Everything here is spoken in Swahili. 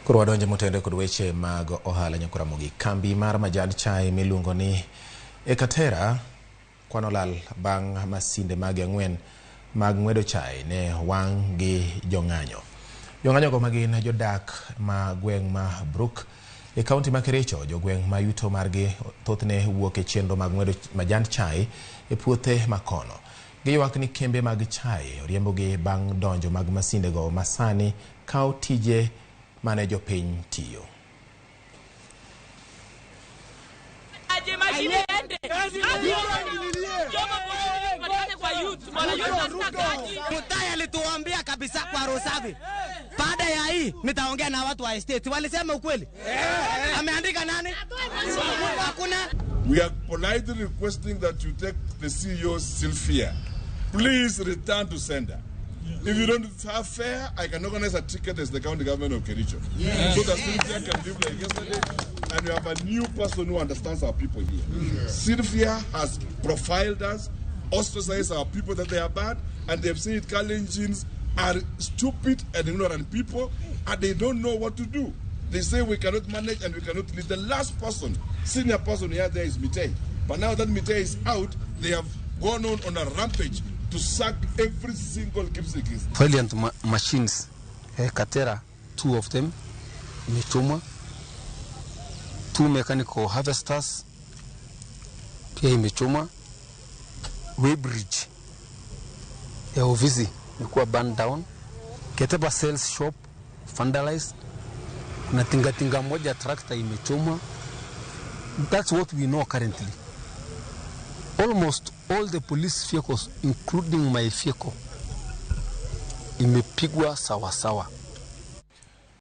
Kurwa donje motende kod weche mag ohala Ramogi. Kambi mar majand chai miluongo ni Ekatera kwanolal bang' masinde mag ang'wen mag ng'wedo chai ne wang' gi jong'anyo. Jong'anyo go magin jodak ma gweng' ma Brook e kaunti ma Kericho, jogweng' ma yuto margi thothne wuok e chenro mag ng'wedo majand chai e puothe makono. Giywak ni kembe mag chai oriembogi bang' donjo mag masinde go masani kao tije mane jopiny tiyo. Mutaya alituambia kabisa kwa Rosabi, baada ya hii nitaongea na watu wa estate. Walisema ukweli? Ameandika nani? Hakuna. We are politely requesting that you take the CEO Sylvia. Please return to sender. If you don't have fare, I can organize a ticket as the county government of Kericho. So that Sylvia can live like yesterday, and we have a new person who understands our people here. Sylvia has profiled us, ostracized our people that they are bad, and they've said Kalenjins are stupid and ignorant people, and they don't know what to do. They say we cannot manage and we cannot lead. The last person, senior person here there is Mitei. But now that Mitei is out, they have gone on a rampage to sack every single Kipsigis. Valiant machines, Katera, 2 of them, Mitoma, 2 mechanical harvesters, pia Mitoma, Weybridge, Ovizi, ilikuwa burned down, Keteba sales shop, vandalized, na tinga moja tractor imechoma. That's what we know currently. Almost all the police vehicles, including my vehicle, imepigwa sawa sawa.